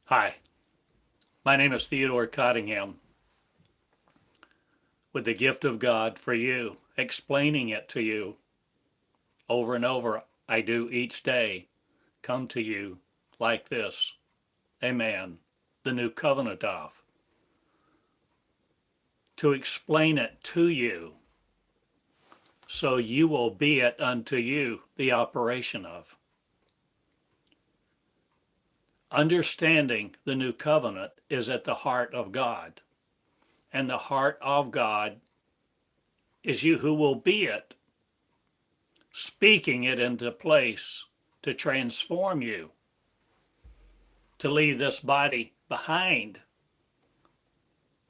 Hi, my name is Theodore Cottingham with the gift of God for you, explaining it to you over and over. I do each day come to you like this. Amen. The new covenant of. To explain it to you so you will be it unto you the operation of. Understanding the new covenant is at the heart of God, and the heart of God is you who will be it, speaking it into place to transform you, to leave this body behind,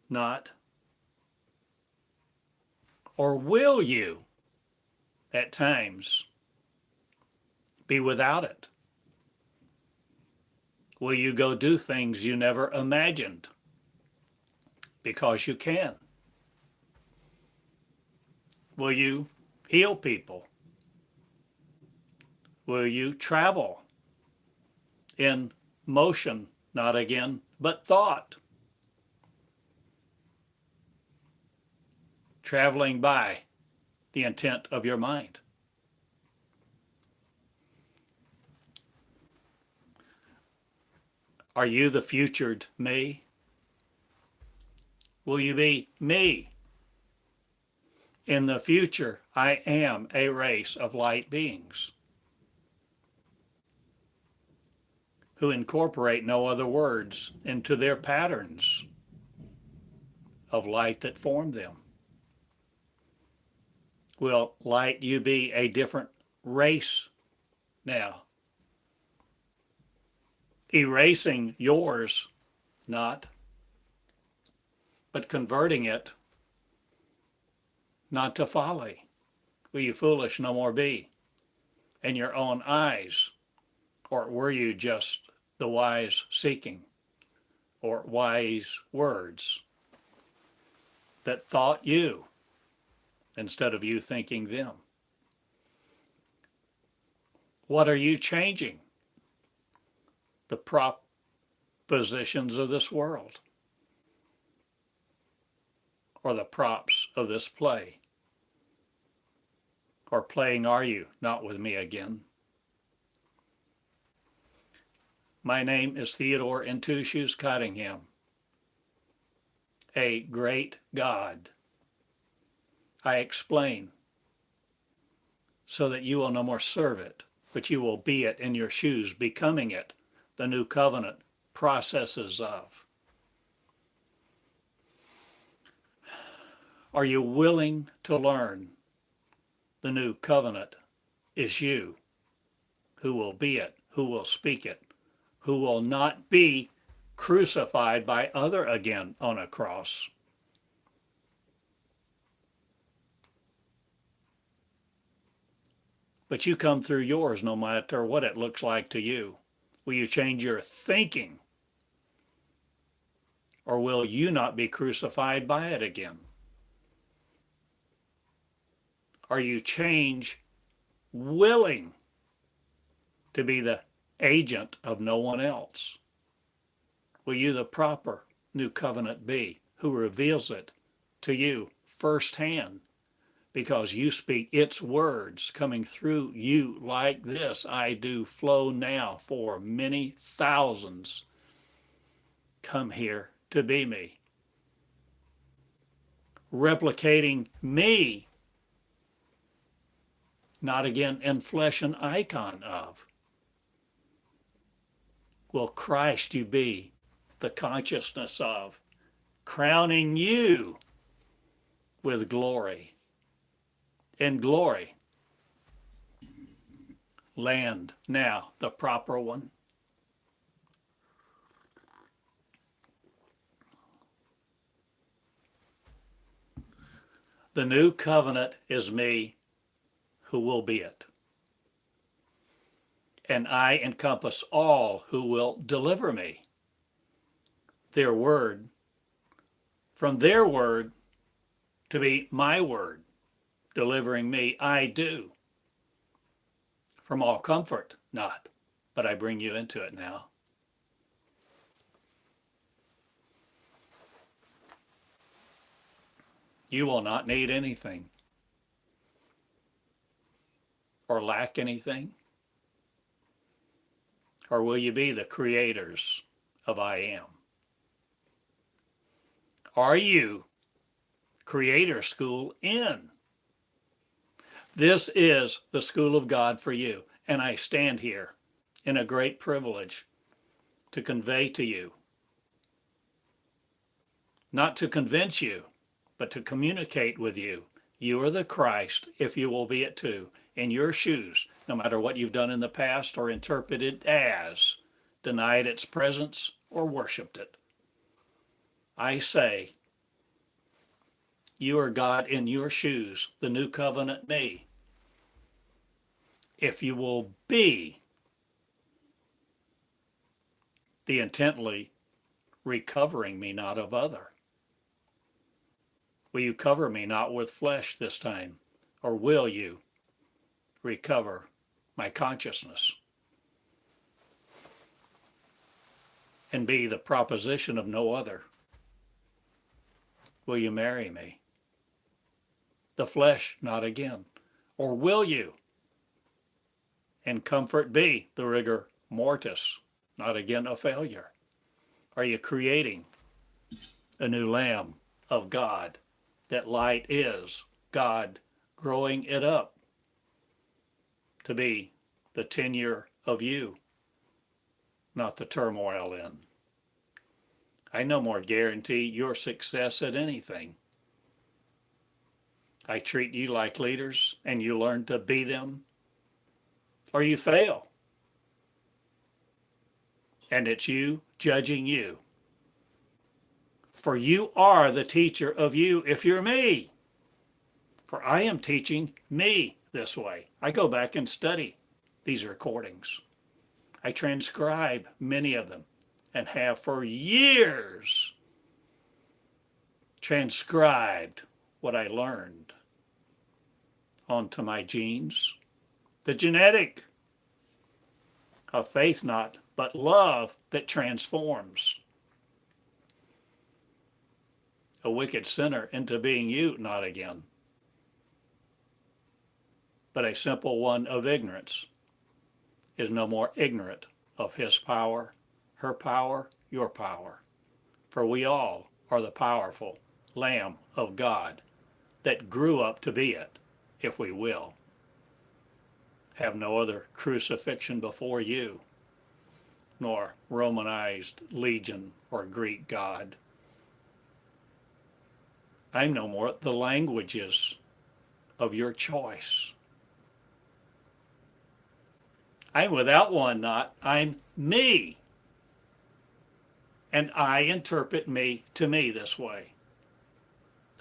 not, or will you at times be without it? Will you go do things you never imagined? Because you can. Will you heal people? Will you travel in motion, not again, but thought? Traveling by the intent of your mind. Are you the futured me? Will you be me? In the future, I am a race of light beings who incorporate no other words into their patterns of light that form them. Will light you be a different race now? Erasing yours, not, but converting it not to folly. Will you foolish no more be in your own eyes? Or were you just the wise seeking, or wise words that thought you instead of you thinking them? What are you changing? The propositions of this world, or the props of this play? Or playing are you not with me again? My name is Theodore in Two Shoes Cottingham, a great God. I explain so that you will no more serve it, but you will be it in your shoes, becoming it, the new covenant processes of. Are you willing to learn the new covenant is you who will be it, who will speak it, who will not be crucified by other again on a cross? But you come through yours no matter what it looks like to you. Will you change your thinking? Or will you not be crucified by it again? Are you change willing to be the agent of no one else? Will you the proper new covenant be who reveals it to you firsthand? Because you speak its words coming through you like this. I do flow now for many thousands. Come here to be me. Replicating me, not again in flesh an icon of. Will Christ you be the consciousness of, crowning you with glory. In glory, land now the proper one. The new covenant is me who will be it. And I encompass all who will deliver me. Their word, from their word to be my word, delivering me, I do. From all comfort, not, but I bring you into it now. You will not need anything or lack anything? Or will you be the creators of I am? Are you Creator School in? This is the school of God for you, and I stand here in a great privilege to convey to you, not to convince you, but to communicate with you. You are the Christ, if you will be it too, in your shoes, no matter what you've done in the past or interpreted as, denied its presence or worshiped it. I say, you are God in your shoes, the new covenant me. If you will be the intently recovering me not of other. Will you cover me not with flesh this time, or will you recover my consciousness and be the proposition of no other? Will you marry me? The flesh not again. Or will you in comfort be the rigor mortis, not again a failure? Are you creating a new Lamb of God? That light is God growing it up to be the tenure of you, not the turmoil in. I no more guarantee your success at anything. I treat you like leaders and you learn to be them, or you fail. And it's you judging you. For you are the teacher of you if you're me. For I am teaching me this way. I go back and study these recordings. I transcribe many of them and have for years transcribed what I learned onto my genes. The genetic of faith not, but love that transforms a wicked sinner into being you not again, but a simple one of ignorance is no more ignorant of his power, her power, your power. For we all are the powerful Lamb of God that grew up to be it, if we will. Have no other crucifixion before you, nor Romanized legion or Greek god. I'm no more the languages of your choice. I'm without one not, I'm me. And I interpret me to me this way.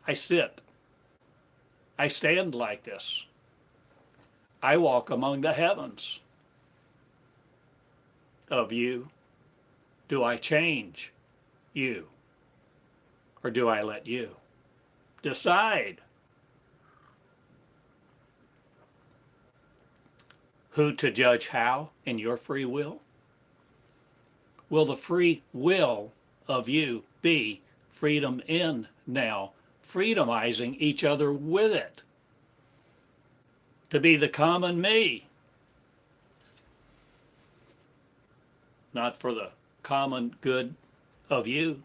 I sit. I stand like this. I walk among the heavens of you. Do I change you? Or do I let you decide who to judge how in your free will? Will the free will of you be freedom in now, freedomizing each other with it, to be the common me, not for the common good of you,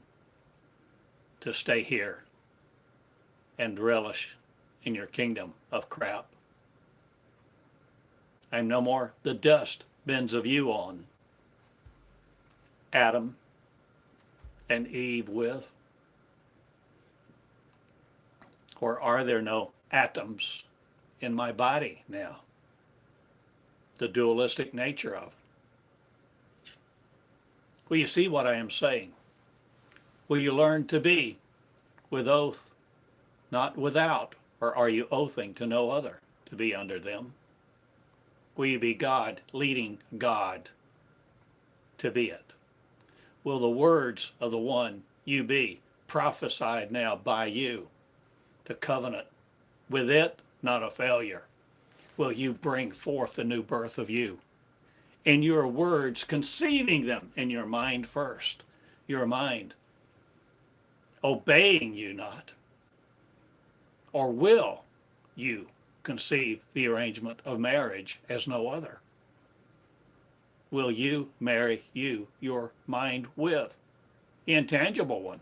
to stay here and relish in your kingdom of crap. I'm no more the dust bins of you on Adam and Eve with. Or are there no atoms in my body now? The dualistic nature of. Will you see what I am saying? Will you learn to be with oath, not without? Or are you oathing to no other to be under them? Will you be God, leading God to be it? Will the words of the one you be prophesied now by you, the covenant, with it, not a failure? Will you bring forth the new birth of you? In your words, conceiving them in your mind first, your mind obeying you not, Or will you conceive the arrangement of marriage as no other? Will you marry you, your mind with, the intangible one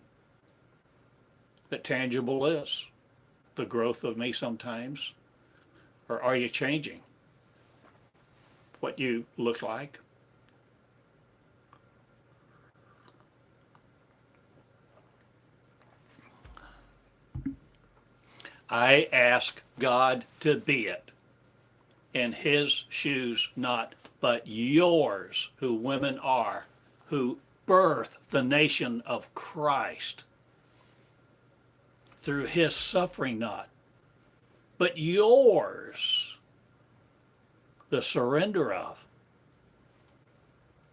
that tangible is, the growth of me sometimes? Or are you changing what you look like? I ask God to be it in his shoes, not but yours, who women are, who birth the nation of Christ through his suffering, not but yours, the surrender of,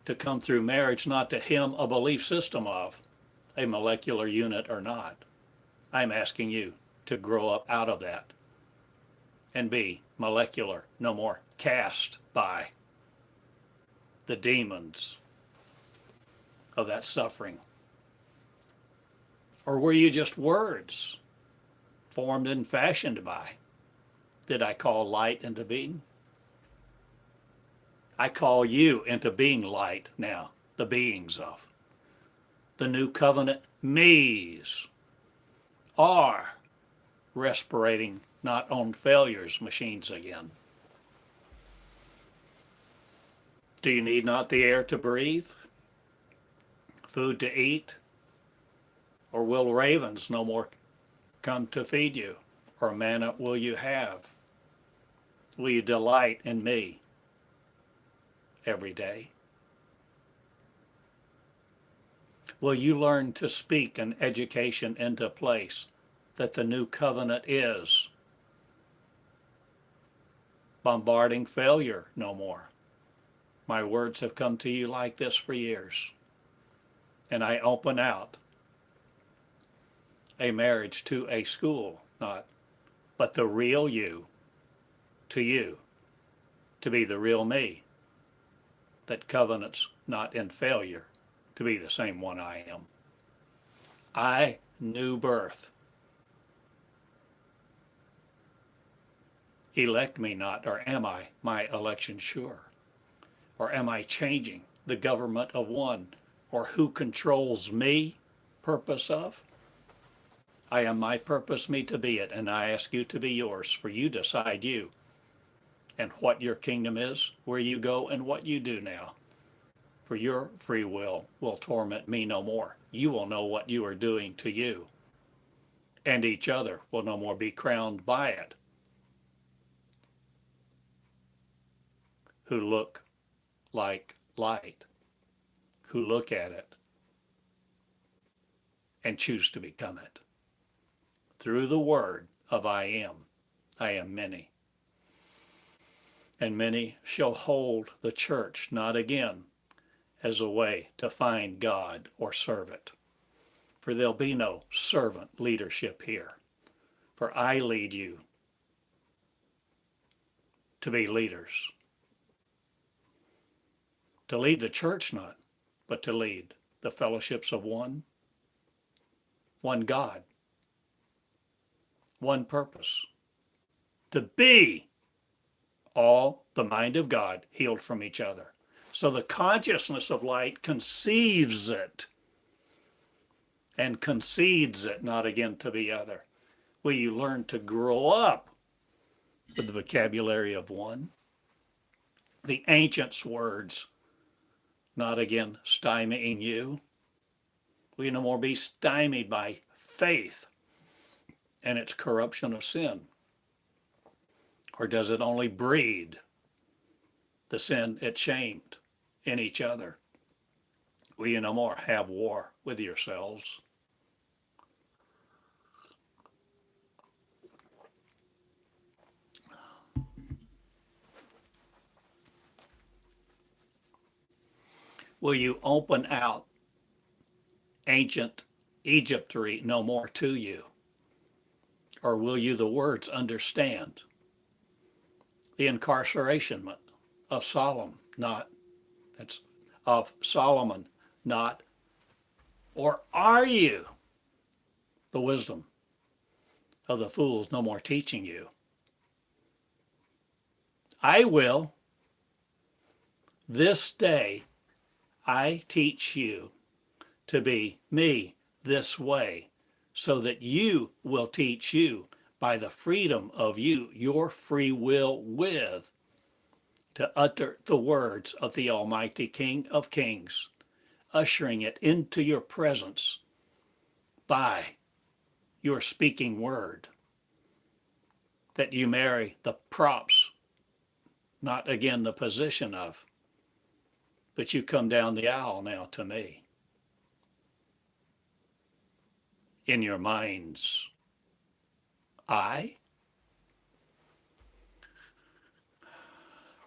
to come through marriage, not to him a belief system of a molecular unit or not. I'm asking you to grow up out of that and be molecular, no more cast by the demons of that suffering. Or were you just words formed and fashioned by? Did I call light into being? I call you into being light now, the beings of. The new covenant me's are respirating not on failures machines again. Do you need not the air to breathe, food to eat? Or will ravens no more come to feed you? Or manna will you have? Will you delight in me every day? Will you learn to speak an education into place that the new covenant is bombarding failure no more? My words have come to you like this for years, and I open out a marriage to a school, not but the real you, to be the real me that covenants not in failure to be the same one I am. I new birth. Elect me not, or am I my election sure? Or am I changing the government of one? Or who controls me, purpose of? I am my purpose, me to be it, and I ask you to be yours, for you decide you, and what your kingdom is, where you go, and what you do now. For your free will torment me no more. You will know what you are doing to you, and each other will no more be crowned by it, who look like light, who look at it and choose to become it. Through the word of I am many. And many shall hold the church not again as a way to find God or serve it. For there'll be no servant leadership here. For I lead you to be leaders. To lead the church not, but to lead the fellowships of one God, one purpose, to be all the mind of God healed from each other. So the consciousness of light conceives it and concedes it not again to be other. Will you learn to grow up with the vocabulary of one? The ancients' words not again stymieing you. Will you no more be stymied by faith and its corruption of sin? Or does it only breed the sin it shamed in each other? Will you no more have war with yourselves? Will you open out ancient Egyptry no more to you? Or will you the words understand? The incarceration of Solomon, not, that's of Solomon, not, or are you the wisdom of the fools no more teaching you. I will. This day I teach you to be me this way, so that you will teach you by the freedom of you, your free will with, to utter the words of the Almighty King of Kings, ushering it into your presence by your speaking word, that you marry the props, not again the position of, but you come down the aisle now to me in your mind's eye?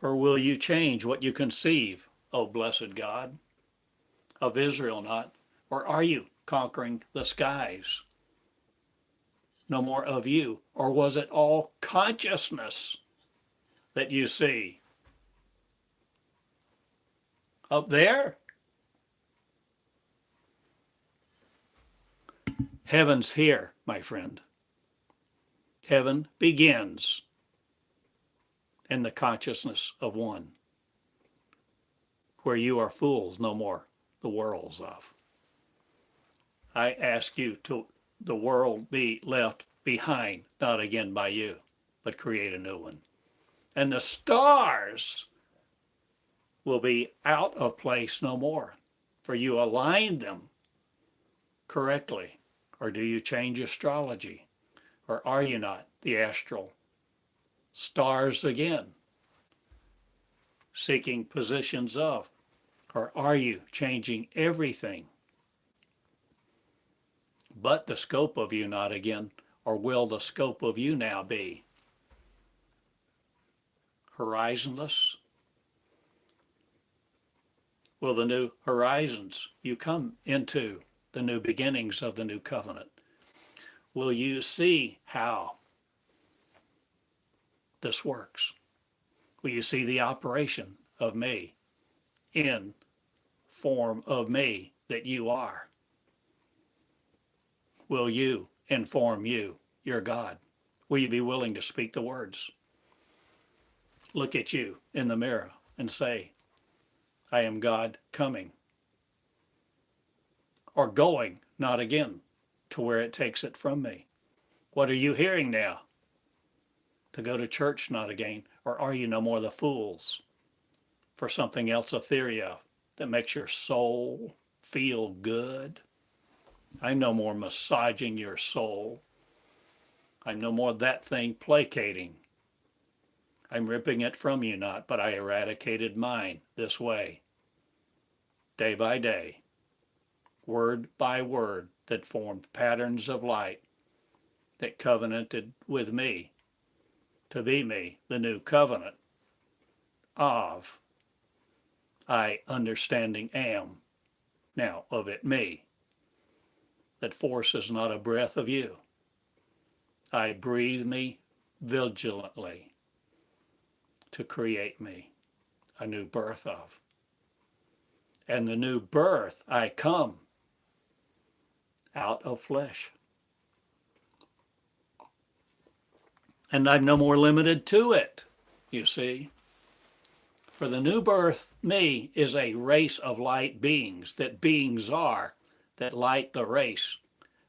Or will you change what you conceive, O blessed God, of Israel not? Or are you conquering the skies? No more of you? Or was it all consciousness that you see? Up there? Heaven's here, my friend. Heaven begins in the consciousness of one, where you are fools no more, the worlds of. I ask you to the world be left behind, not again by you, but create a new one. And the stars will be out of place no more, for you align them correctly. Or do you change astrology? Or are you not the astral stars again, seeking positions of? Or are you changing everything but the scope of you not again? Or will the scope of you now be horizonless? Will the new horizons you come into, the new beginnings of the new covenant, will you see how this works? Will you see the operation of me in form of me that you are? Will you inform you, your God? Will you be willing to speak the words? Look at you in the mirror and say, I am God coming, or going, not again, to where it takes it from me. What are you hearing now? To go to church, not again, or are you no more the fools for something else ethereal that makes your soul feel good? I'm no more massaging your soul. I'm no more that thing placating. I'm ripping it from you not, but I eradicated mine this way, day by day, word by word, that formed patterns of light that covenanted with me to be me, the new covenant of I understanding am, now of it me, that forces not a breath of you. I breathe me vigilantly to create me a new birth of. And the new birth, I come out of flesh. And I'm no more limited to it, you see. For the new birth, me, is a race of light beings, that beings are, that light the race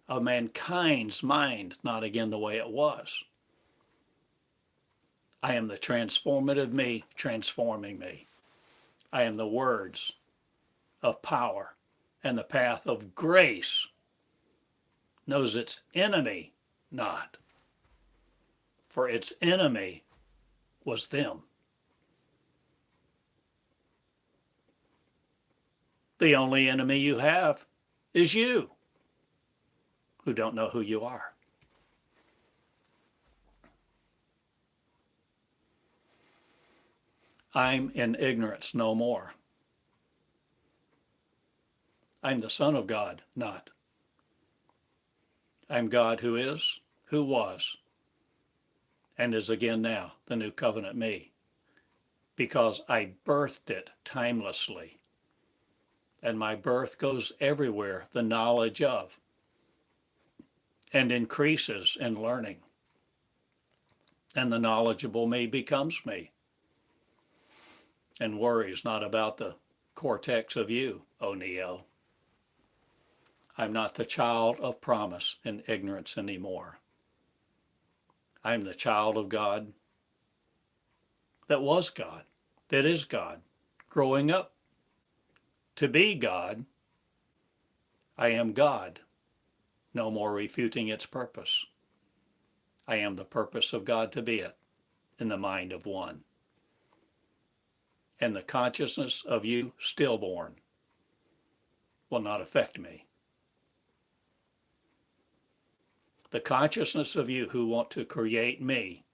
of mankind's mind, not again the way it was. I am the transformative me, transforming me. I am the words of power, and the path of grace knows its enemy not, for its enemy was them. The only enemy you have is you, who don't know who you are. I'm in ignorance no more. I'm the Son of God, not. I'm God who is, who was, and is again now, the new covenant me, because I birthed it timelessly. And my birth goes everywhere, the knowledge of. and increases in learning. And the knowledgeable me becomes me and worries not about the cortex of you, O Neo. I'm not the child of promise and ignorance anymore. I'm the child of God that was God, that is God. Growing up to be God, I am God, no more refuting its purpose. I am the purpose of God to be it in the mind of one. And the consciousness of you stillborn will not affect me. The consciousness of you who want to create me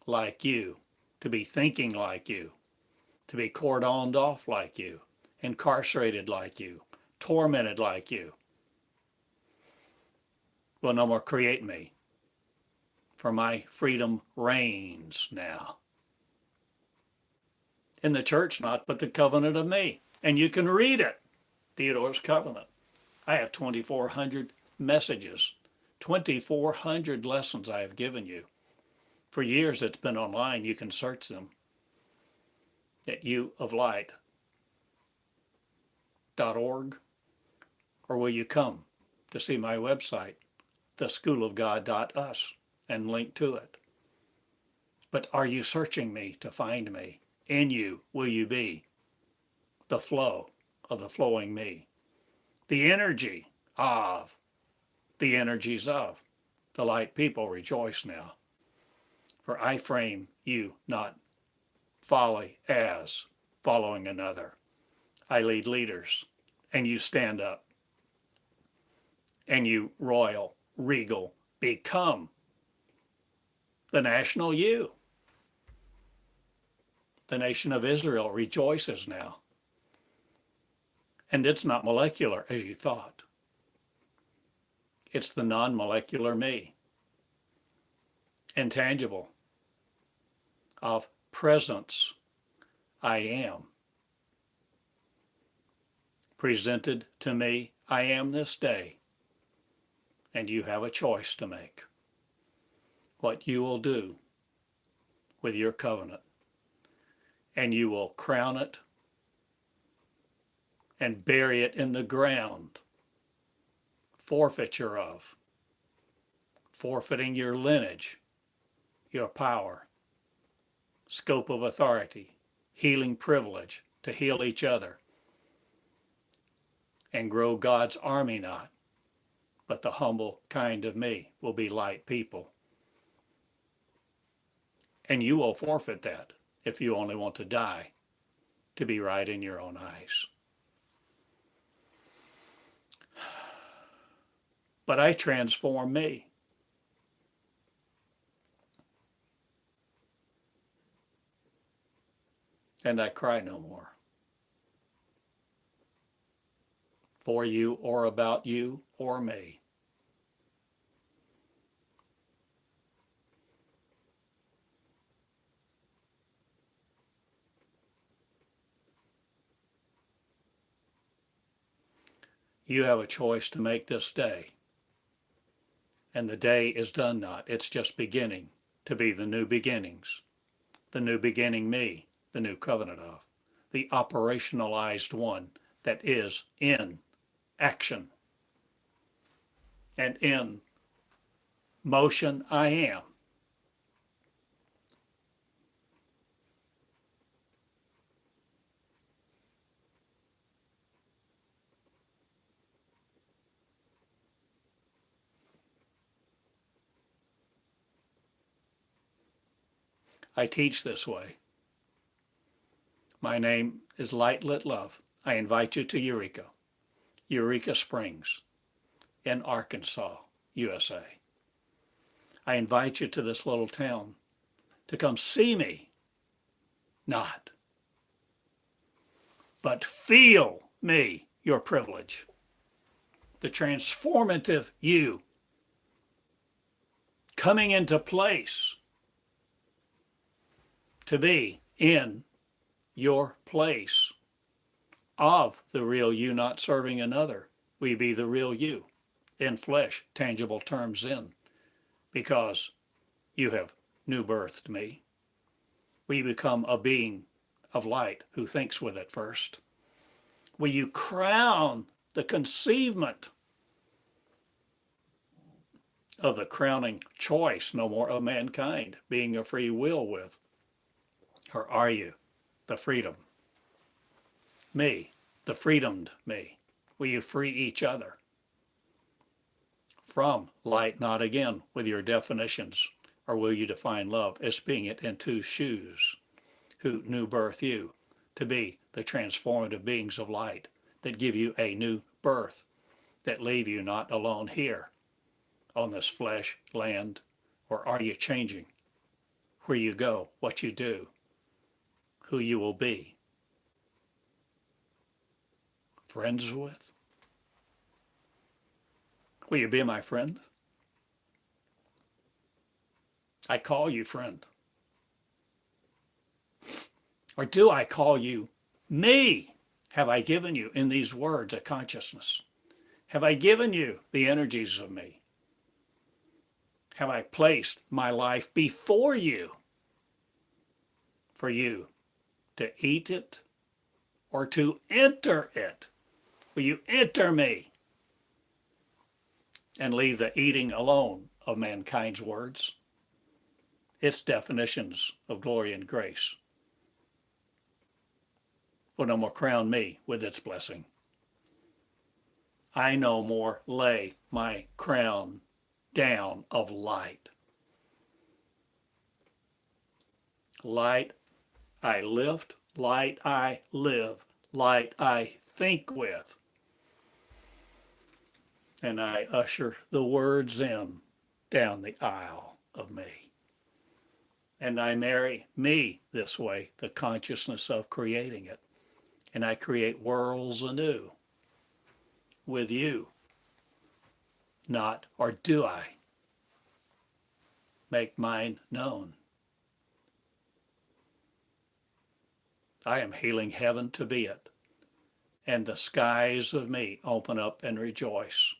like you, to be thinking like you, to be cordoned off like you, incarcerated like you, tormented like you, will no more create me. For my freedom reigns now. In the church not, but the covenant of me. And you can read it, Theodore's covenant. I have 2,400 messages, 2,400 lessons I have given you. For years it's been online. You can search them at uoflight.org, or will you come to see my website, theschoolofgod.us, and link to it. But are you searching me to find me? In you will you be the flow of the flowing me, the energy of the energies of the light people. Rejoice now, for I frame you not folly as following another. I lead leaders, and you stand up, and you royal, regal, become the national you. The nation of Israel rejoices now. And it's not molecular as you thought. It's the non-molecular me, intangible, of presence. I am. Presented to me, I am this day. And you have a choice to make. What you will do with your covenant. And you will crown it and bury it in the ground. Forfeiture of. Forfeiting your lineage, your power, scope of authority, healing privilege to heal each other. And grow God's army not, but the humble kind of me will be light people. And you will forfeit that if you only want to die to be right in your own eyes. But I transform me. And I cry no more. For you or about you or me. You have a choice to make this day. And the day is done not. It's just beginning to be the new beginnings. The new beginning me, the new covenant of. The operationalized one that is in action. And in motion I am. I teach this way. My name is Light Lit Love. I invite you to Eureka, Eureka Springs in Arkansas, USA. I invite you to this little town to come see me, not, but feel me, your privilege, the transformative you coming into place to be in your place of the real you, not serving another. We be the real you, in flesh, tangible terms in, because you have new birthed me. Will you become a being of light who thinks with it first? Will you crown the conceivement of the crowning choice no more of mankind, being a free will with? Or are you the freedom? Me, the freedomed me. Will you free each other from light not again with your definitions? Or will you define love as being it in two shoes, who new birth you to be the transformative beings of light that give you a new birth, that leave you not alone here on this flesh land? Or are you changing where you go, what you do, who you will be? Friends with? Will you be my friend? I call you friend. Or do I call you me? Have I given you in these words a consciousness? Have I given you the energies of me? Have I placed my life before you for you to eat it or to enter it? Will you enter me and leave the eating alone of mankind's words, its definitions of glory and grace? Will no more crown me with its blessing. I no more lay my crown down of light. Light I lift, light I live, light I think with. And I usher the words in down the aisle of me. And I marry me this way, the consciousness of creating it. And I create worlds anew with you. Not, or do I make mine known? I am healing heaven to be it, and the skies of me open up and rejoice.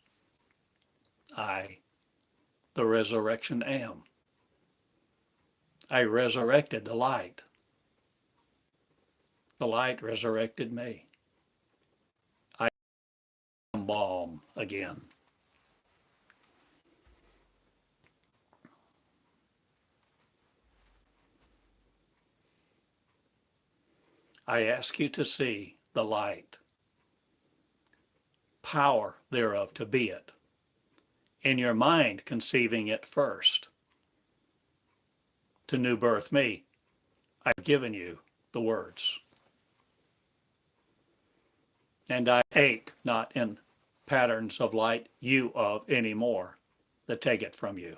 I, the resurrection, am. I resurrected the light. The light resurrected me. I am balm again. I ask you to see the light, power thereof to be it, in your mind conceiving it first. To new birth me, I've given you the words. And I ache not in patterns of light you of anymore that take it from you.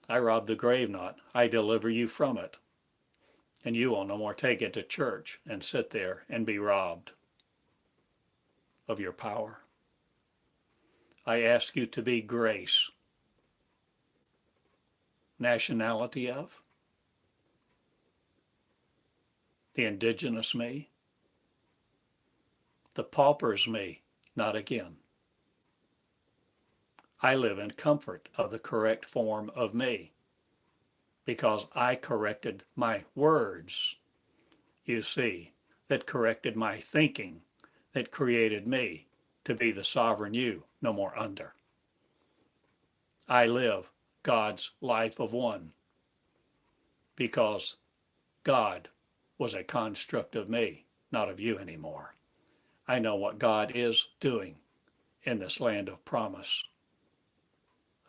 I rob the grave not, I deliver you from it. And you will no more take it to church and sit there and be robbed of your power. I ask you to be grace. Nationality of the indigenous me, the pauper's me, not again. I live in comfort of the correct form of me, because I corrected my words, you see, that corrected my thinking, that created me to be the sovereign you, no more under. I live God's life of one, because God was a construct of me, not of you anymore. I know what God is doing in this land of promise.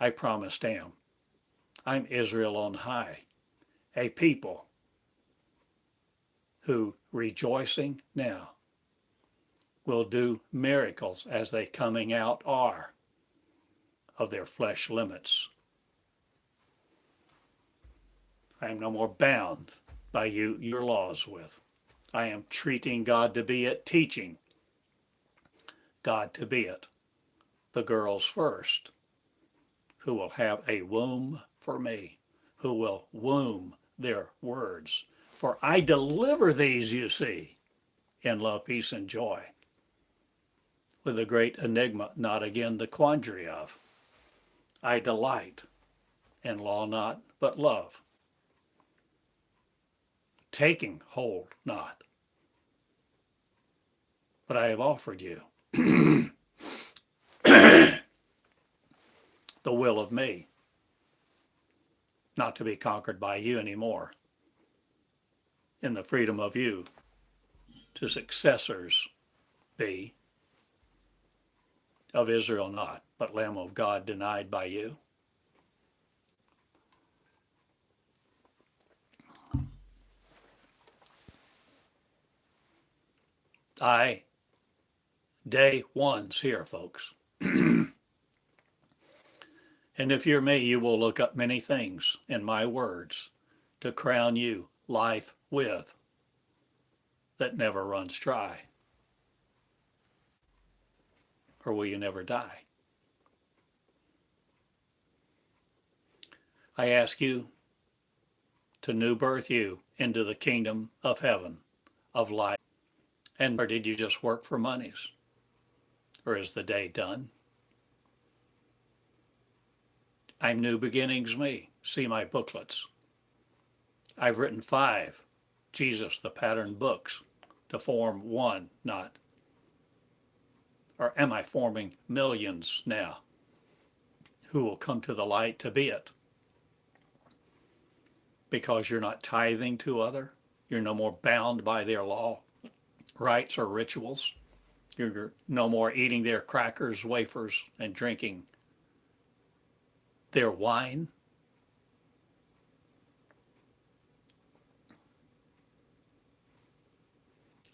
I promised am. I'm Israel on high, a people who, rejoicing now, will do miracles as they coming out are of their flesh limits. I am no more bound by you, your laws with. I am treating God to be it, teaching God to be it. The girls first, who will have a womb for me, who will womb their words. For I deliver these, you see, in love, peace, and joy. with the great enigma, not again the quandary of, I delight in law not, but love, taking hold not, but I have offered you the will of me, not to be conquered by you anymore, in the freedom of you to successors be of Israel not, but Lamb of God denied by you. Day one's here, folks. And if you're me, you will look up many things in my words to crown you life with that never runs dry. Or will you never die? I ask you to new birth you into the kingdom of heaven, of life. And or did you just work for monies? Or is the day done? I'm New Beginnings Me. See my booklets. I've written 5 Jesus the Pattern books to form one, not, or am I forming millions now who will come to the light to be it? Because you're not tithing to other, you're no more bound by their law, rites, or rituals. You're no more eating their crackers, wafers, and drinking their wine.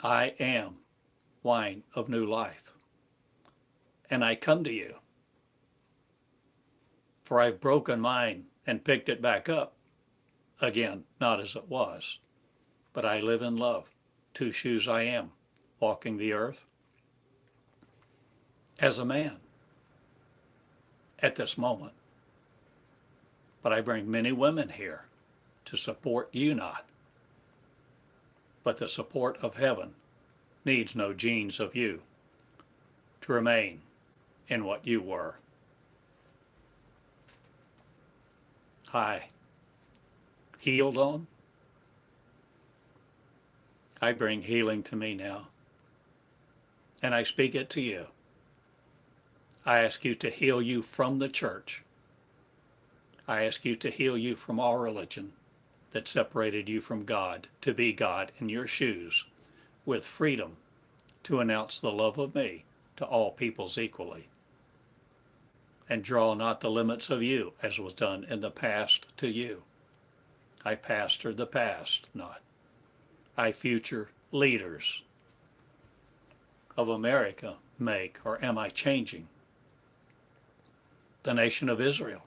I am wine of new life, and I come to you, for I've broken mine and picked it back up again, not as it was, but I live in love. 2 shoes I am, walking the earth as a man at this moment. But I bring many women here to support you not. But the support of heaven needs no genes of you to remain in what you were. Hi, healed on? I bring healing to me now, and I speak it to you. I ask you to heal you from the church. I ask you to heal you from all religion that separated you from God, to be God in your shoes, with freedom to announce the love of me to all peoples equally. And draw not the limits of you, as was done in the past to you. I pastor the past, not. I future leaders of America make, or am I changing the nation of Israel?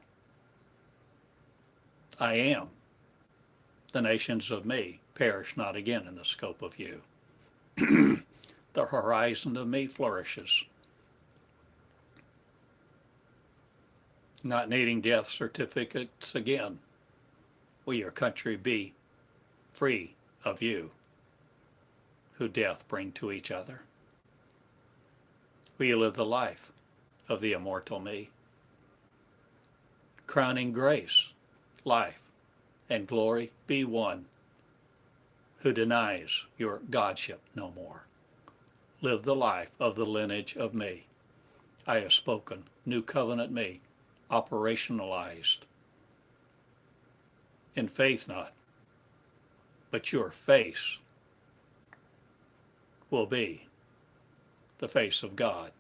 I am. The nations of me perish not again in the scope of you. The horizon of me flourishes, not needing death certificates again. Will your country be free of you, who death bring to each other? Will you live the life of the immortal me, crowning grace, life, and glory be one, who denies your godship no more? Live the life of the lineage of me. I have spoken, new covenant me, operationalized. In faith not, but your face will be the face of God.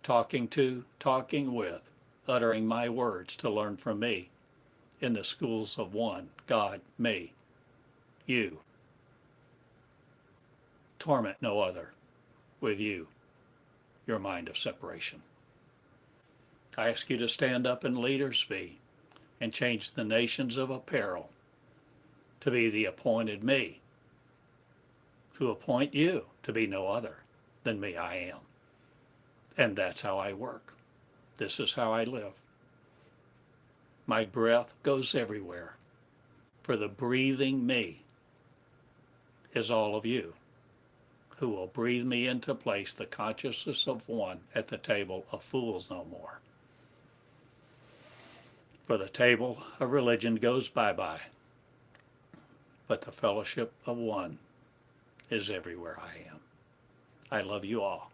Talking to, talking with, uttering my words to learn from me in the schools of one, God, me, you. Torment no other with you, your mind of separation. I ask you to stand up and leaders be, and change the nations of apparel to be the appointed me, to appoint you to be no other than me I am. And that's how I work. This is how I live. My breath goes everywhere, for the breathing me is all of you, who will breathe me into place the consciousness of one at the table of fools no more. For the table of religion goes bye-bye, but the fellowship of one is everywhere I am. I love you all.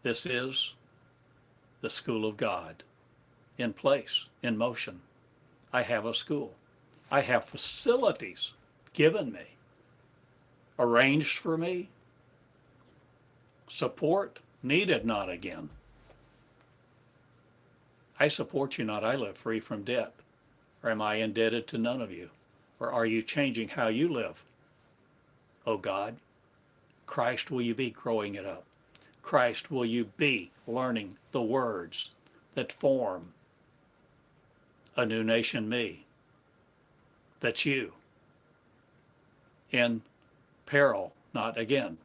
This is the school of God, in place, in motion. I have a school. I have facilities given me, arranged for me, support needed not again. I support you not, I live free from debt. Or am I indebted to none of you? Or are you changing how you live? Oh God, Christ, will you be growing it up? Christ, will you be learning the words that form a new nation me? That's you. In peril, not again,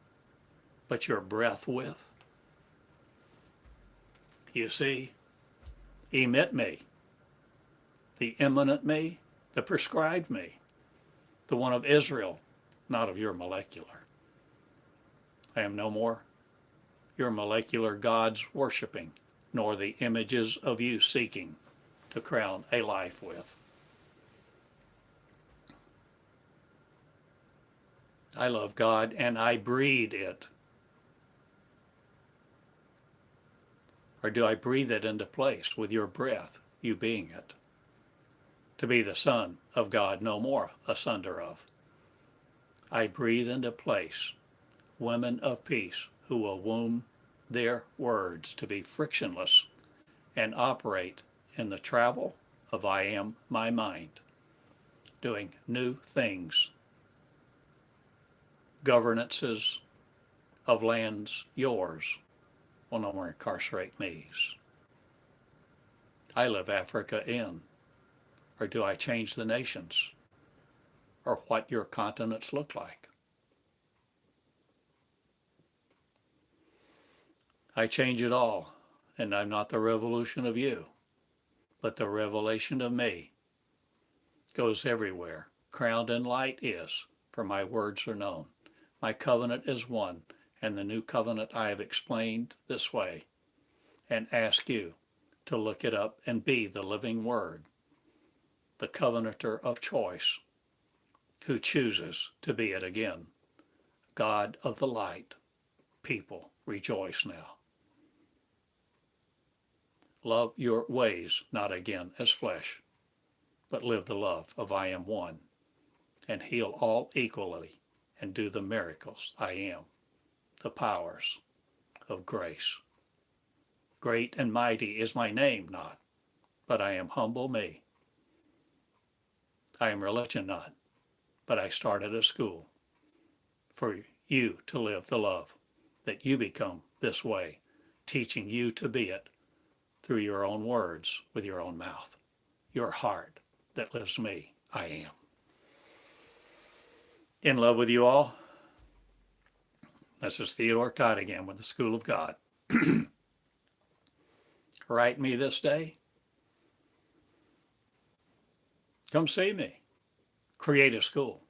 but your breath with. You see, emit me, the imminent me, the prescribed me, the one of Israel, not of your molecular. I am no more your molecular gods worshiping, nor the images of you seeking to crown a life with. I love God and I breathe it. Or do I breathe it into place with your breath, you being it? To be the Son of God no more, asunder of. I breathe into place women of peace who will womb their words to be frictionless and operate in the travel of I am my mind, doing new things, governances of lands yours will no more incarcerate me's. I live Africa in, or do I change the nations, or what your continents look like? I change it all, and I'm not the revolution of you, but the revelation of me goes everywhere. Crowned in light is, for my words are known. My covenant is one, and the new covenant I have explained this way, and ask you to look it up and be the living word, the covenanter of choice, who chooses to be it again. God of the light, people, rejoice now. Love your ways, not again as flesh, but live the love of I am one, and heal all equally, and do the miracles I am, the powers of grace. Great and mighty is my name not, but I am humble me. I am religion not, but I started a school for you to live the love, that you become this way, teaching you to be it through your own words with your own mouth, your heart that lives me, I am. In love with you all, this is Theodore Cottingham with the School of God. Write me this day. Come see me. Create a school.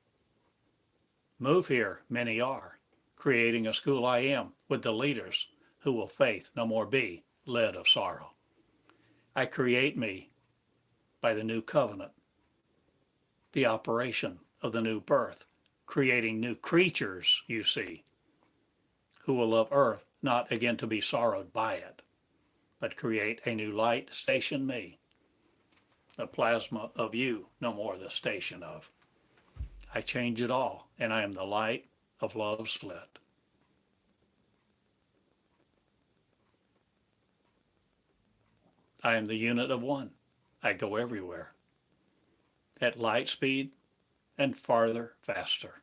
Move here, many are. Creating a school I am with the leaders who will faith no more be led of sorrow. I create me by the new covenant, the operation of the new birth, creating new creatures, you see, who will love earth not again to be sorrowed by it, but create a new light station me, the plasma of you, no more the station of. I change it all, and I am the light of love's lit. I am the unit of one. I go everywhere, at light speed and farther faster.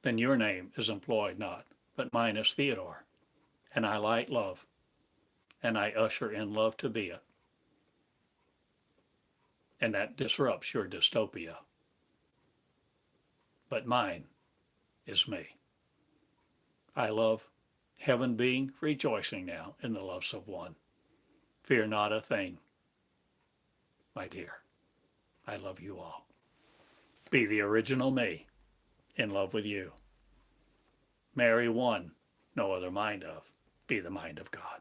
Then your name is employed not, but mine is Theodore, and I light love, and I usher in love to be it. And that disrupts your dystopia. But mine is me. I love heaven being rejoicing now in the loves of one. Fear not a thing, my dear. I love you all. Be the original me in love with you. Marry one no other mind of, be the mind of God.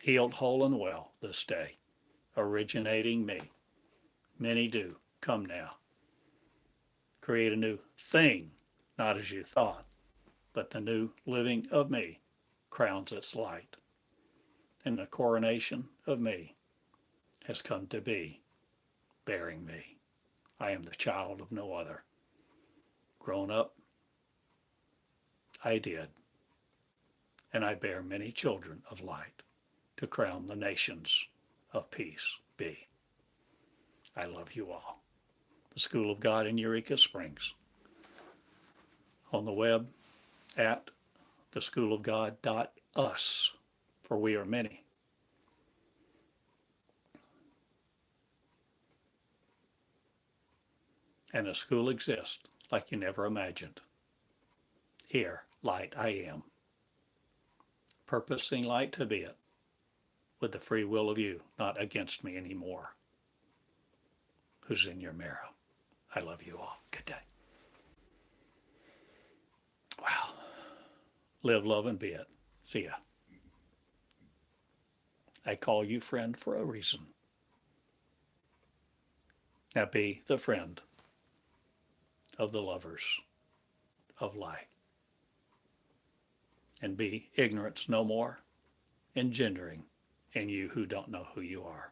Healed, whole, and well this day, originating me. Many do, come now. Create a new thing, not as you thought, but the new living of me crowns its light. And the coronation of me has come to be, bearing me. I am the child of no other. Grown up, I did, and I bear many children of light to crown the nations of peace be. I love you all. The School of God in Eureka Springs. On the web at theschoolofgod.us, for we are many. And a school exists like you never imagined. Here, light I am, purposing light to be it, with the free will of you, not against me anymore, who's in your marrow. I love you all. Good day. Wow. Live, love, and be it. See ya. I call you friend for a reason. Now be the friend of the lovers of light. And be ignorance no more, engendering in you who don't know who you are.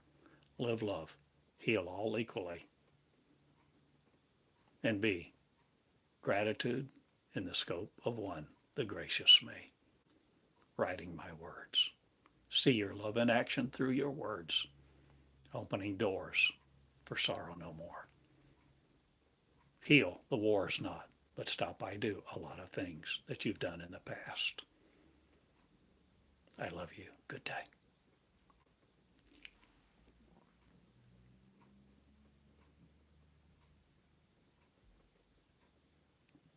Live, love, heal all equally. And be gratitude in the scope of one, the gracious me, writing my words. See your love in action through your words, opening doors for sorrow no more. Heal the wars not, but stop I do a lot of things that you've done in the past. I love you. Good day.